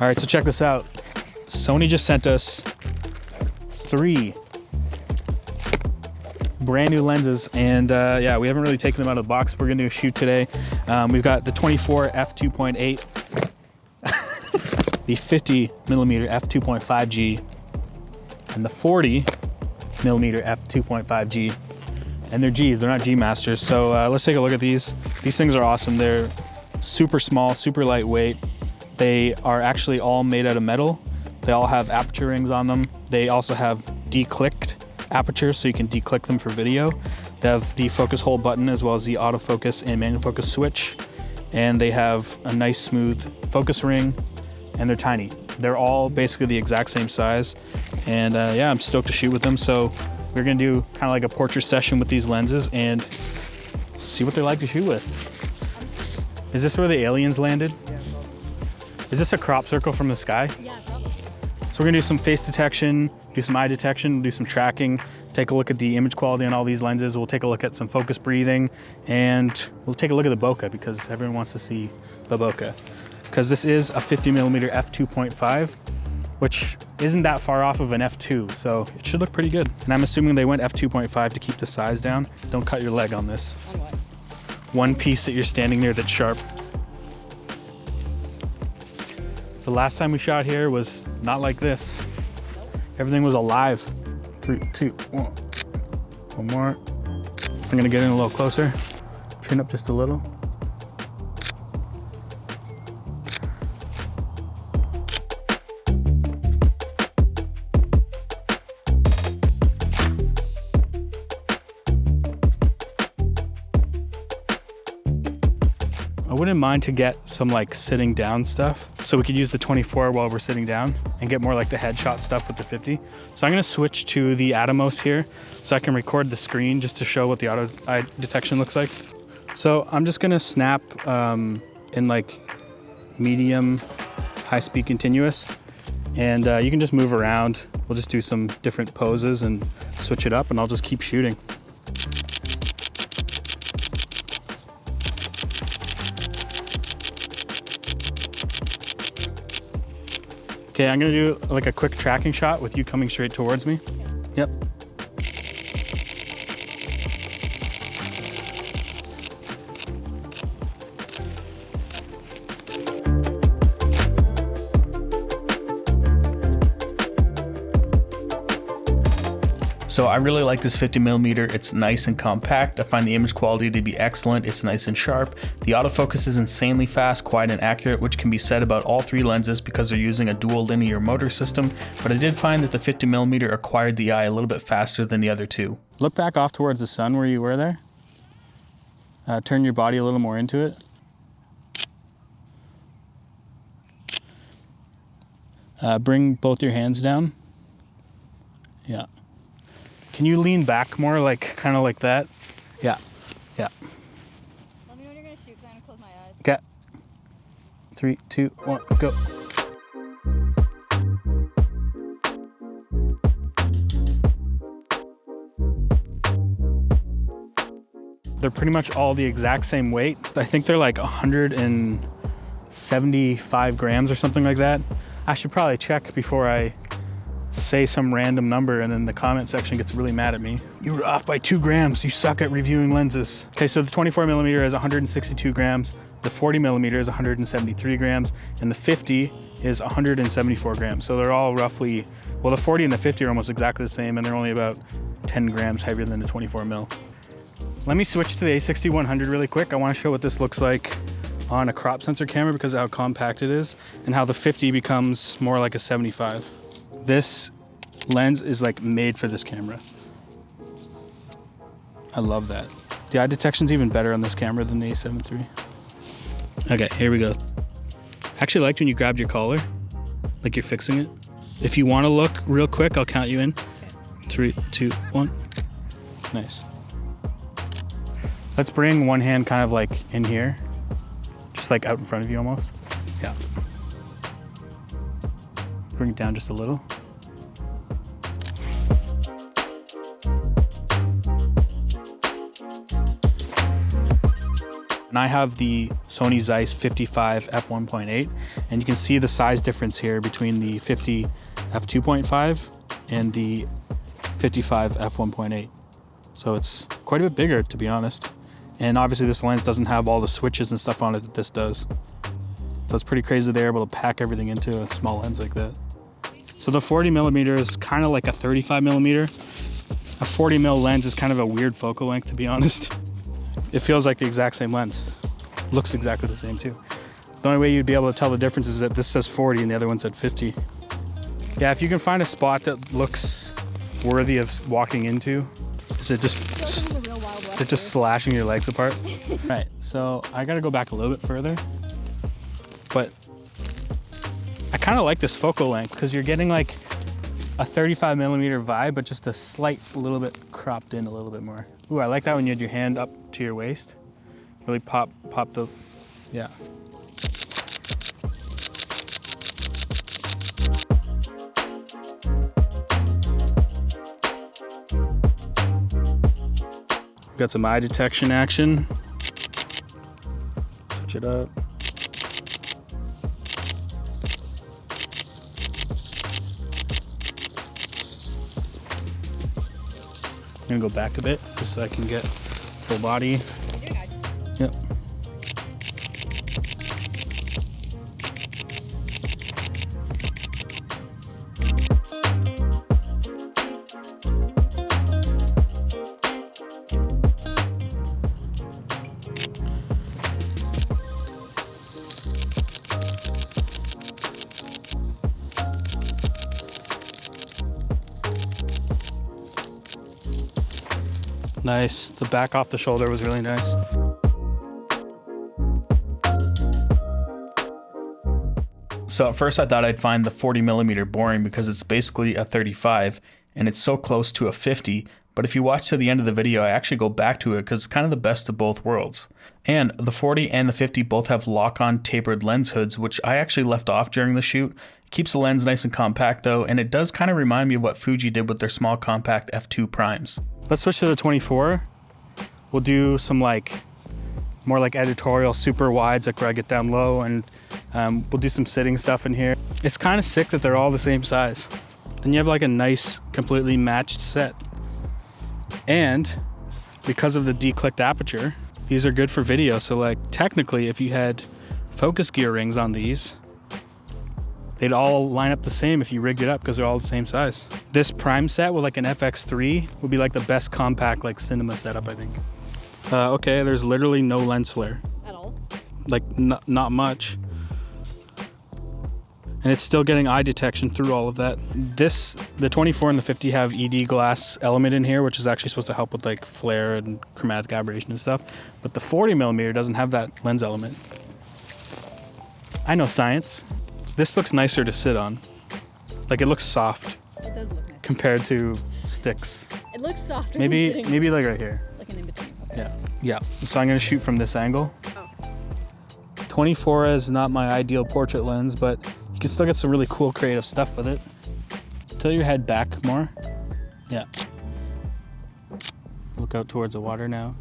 All right, so check this out. Sony just sent us 3 brand new lenses, and yeah, we haven't really taken them out of the box. We're gonna do a shoot today. We've got the 24 f2.8, the 50mm f2.5G, and the 40mm f2.5G. And they're Gs, they're not G Masters. So let's take a look at these. These things are awesome. They're super small, super lightweight. They are actually all made out of metal. They all have aperture rings on them. They also have declicked aperture, so you can declick them for video. They have the focus hold button as well as the autofocus and manual focus switch. And they have a nice smooth focus ring, and they're tiny. They're all basically the exact same size. And yeah, I'm stoked to shoot with them. So we're gonna do kind of like a portrait session with these lenses and see what they like to shoot with. Is this where the aliens landed? Is this a crop circle from the sky? Yeah, probably. So we're gonna do some face detection, do some eye detection, do some tracking, take a look at the image quality on all these lenses. We'll take a look at some focus breathing, and we'll take a look at the bokeh because everyone wants to see the bokeh. Because this is a 50mm f2.5, which isn't that far off of an f2, so it should look pretty good. And I'm assuming they went f2.5 to keep the size down. Don't cut your leg on this. On what? One piece that you're standing near that's sharp. The last time we shot here was not like this. Everything was alive. 3, 2, 1. One more. I'm gonna get in a little closer. Chin up just a little. I wouldn't mind to get some like sitting down stuff, so we could use the 24 while we're sitting down and get more like the headshot stuff with the 50. So I'm gonna switch to the Atomos here so I can record the screen just to show what the auto eye detection looks like. So I'm just gonna snap in like medium, high speed continuous, and you can just move around. We'll just do some different poses and switch it up, and I'll just keep shooting. Okay, I'm gonna do like a quick tracking shot with you coming straight towards me. Yep. So I really like this 50mm. It's nice and compact. I find the image quality to be excellent. It's nice and sharp. The autofocus is insanely fast, quiet, and accurate, which can be said about all 3 lenses because they're using a dual linear motor system. But I did find that the 50mm acquired the eye a little bit faster than the other 2. Look back off towards the sun where you were there. Turn your body a little more into it. Bring both your hands down. Yeah. Can you lean back more, like kind of like that? Yeah, yeah. Let me know when you're gonna shoot, 'cause I'm gonna close my eyes. Okay. 3, 2, 1, go. They're pretty much all the exact same weight. I think they're like 175 grams or something like that. I should probably check before I say some random number and then the comment section gets really mad at me. You were off by 2 grams. You suck at reviewing lenses. Okay, so the 24mm is 162 grams, the 40mm is 173 grams, and the 50 is 174 grams. So they're all roughly, well, the 40 and the 50 are almost exactly the same, and they're only about 10 grams heavier than the 24mm. Let me switch to the A6100 really quick. I want to show what this looks like on a crop sensor camera because of how compact it is and how the 50 becomes more like a 75. This lens is like made for this camera. I love that. The eye detection's even better on this camera than the A7 III. Okay, here we go. I actually liked when you grabbed your collar, like you're fixing it. If you want to look real quick, I'll count you in. 3, 2, 1. Nice. Let's bring one hand kind of like in here, just like out in front of you almost. Yeah. Bring it down just a little. And I have the Sony Zeiss 55 f1.8, and you can see the size difference here between the 50 f2.5 and the 55 f1.8. So it's quite a bit bigger, to be honest. And obviously this lens doesn't have all the switches and stuff on it that this does. So it's pretty crazy they're able to pack everything into a small lens like that. So the 40mm is kind of like a 35mm. A 40mm lens is kind of a weird focal length, to be honest. It feels like the exact same lens. Looks exactly the same too. The only way you'd be able to tell the difference is that this says 40 and the other one said 50. Yeah, if you can find a spot that looks worthy of walking into, is it just slashing your legs apart? Right, so I gotta go back a little bit further, but I kind of like this focal length because you're getting like a 35mm vibe, but just a little bit cropped in a little bit more. Ooh, I like that when you had your hand up to your waist. Really pop the, yeah. Got some eye detection action. Switch it up. I'm gonna go back a bit just so I can get full body. Yep. Nice. The back off the shoulder was really nice. So at first I thought I'd find the 40mm boring because it's basically a 35 and it's so close to a 50. But if you watch to the end of the video, I actually go back to it because it's kind of the best of both worlds. And the 40 and the 50 both have lock-on tapered lens hoods, which I actually left off during the shoot. It keeps the lens nice and compact though, and it does kind of remind me of what Fuji did with their small compact f2 primes. Let's switch to the 24. We'll do some more like editorial super wides, like where I get down low, and we'll do some sitting stuff in here. It's kind of sick that they're all the same size. Then you have like a nice, completely matched set. And because of the declicked aperture, these are good for video. So like technically, if you had focus gear rings on these, they'd all line up the same if you rigged it up because they're all the same size. This prime set with like an FX3 would be like the best compact like cinema setup, I think. Okay, there's literally no lens flare. At all? Like not much. And it's still getting eye detection through all of that. The 24 and the 50 have ED glass element in here, which is actually supposed to help with like flare and chromatic aberration and stuff. But the 40mm doesn't have that lens element. I know science. This looks nicer to sit on. Like it looks soft. It does look nice. Compared to sticks. It looks softer. Maybe like right here. Like an in-between. Okay. Yeah. So I'm gonna shoot from this angle. Oh. 24 is not my ideal portrait lens, but you can still get some really cool creative stuff with it. Tilt your head back more. Yeah. Look out towards the water now.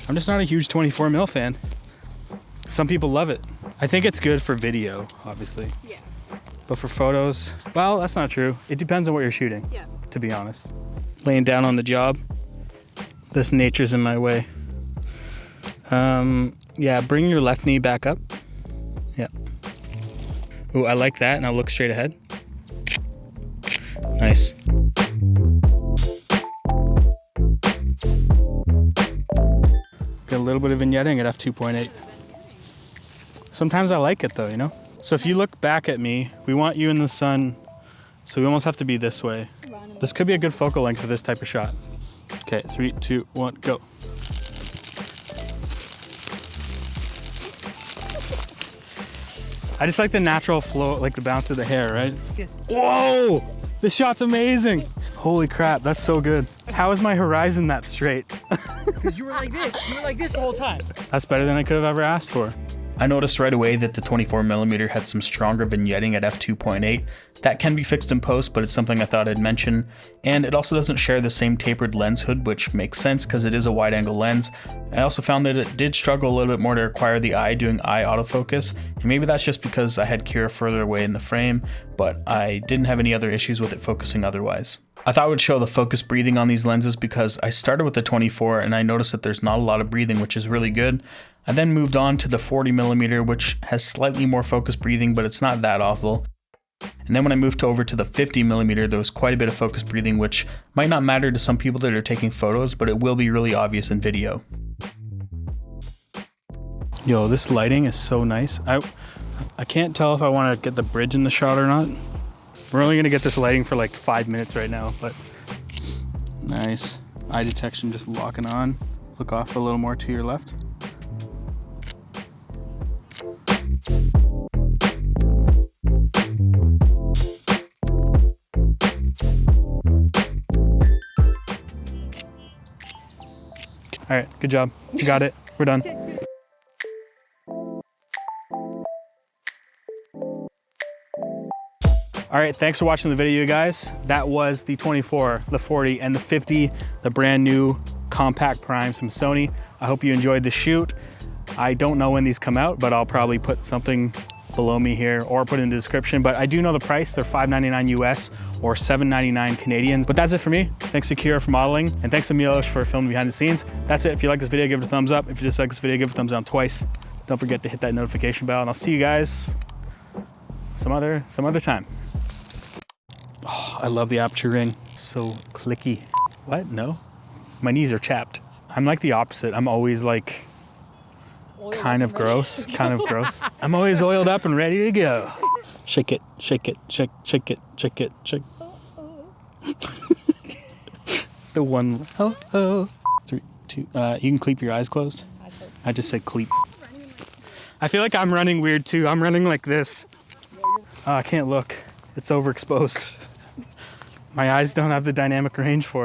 I'm just not a huge 24mm fan. Some people love it. I think it's good for video, obviously. Yeah. But for photos, well, that's not true. It depends on what you're shooting, Yeah. to be honest. Laying down on the job, this nature's in my way. Yeah, bring your left knee back up. Yeah. Ooh, I like that, and I'll look straight ahead. Nice. Get a little bit of vignetting at f2.8. Sometimes I like it though, you know? So if you look back at me, we want you in the sun, so we almost have to be this way. This could be a good focal length for this type of shot. Okay, 3, 2, 1, go. I just like the natural flow, like the bounce of the hair, right? Yes. Whoa! This shot's amazing! Holy crap, that's so good. How is my horizon that straight? Because you were like this. You were like this the whole time. That's better than I could have ever asked for. I noticed right away that the 24mm had some stronger vignetting at f2.8. That can be fixed in post, but it's something I thought I'd mention. And it also doesn't share the same tapered lens hood, which makes sense because it is a wide angle lens. I also found that it did struggle a little bit more to require the eye doing eye autofocus, and maybe that's just because I had Kira further away in the frame, but I didn't have any other issues with it focusing otherwise. I thought I would show the focus breathing on these lenses because I started with the 24 and I noticed that there's not a lot of breathing, which is really good. I then moved on to the 40mm, which has slightly more focus breathing, but it's not that awful. And then when I moved over to the 50mm, there was quite a bit of focus breathing, which might not matter to some people that are taking photos, but it will be really obvious in video. Yo, this lighting is so nice. I can't tell if I want to get the bridge in the shot or not. We're only gonna get this lighting for like 5 minutes right now, but nice. Eye detection just locking on. Look off a little more to your left. All right, good job. You got it. We're done. All right, thanks for watching the video, guys. That was the 24, the 40, and the 50, the brand new compact primes from Sony. I hope you enjoyed the shoot. I don't know when these come out, but I'll probably put something below me here or put it in the description, but I do know the price. They're $5.99 US or $7.99 Canadian. But that's it for me. Thanks to Kira for modeling, and thanks to Milos for filming behind the scenes. That's it. If you like this video, give it a thumbs up. If you dislike this video, give it a thumbs down twice. Don't forget to hit that notification bell, and I'll see you guys some other time. Oh, I love the aperture ring. So clicky. What? No? My knees are chapped. I'm like the opposite. I'm always like kind of gross. I'm always oiled up and ready to go. Shake it, shake it, shake it, shake it, shake. The one. Oh. 3, 2. You can keep your eyes closed. I just said cleep. I feel like I'm running weird too. I'm running like this. I can't look. It's overexposed. My eyes don't have the dynamic range for it.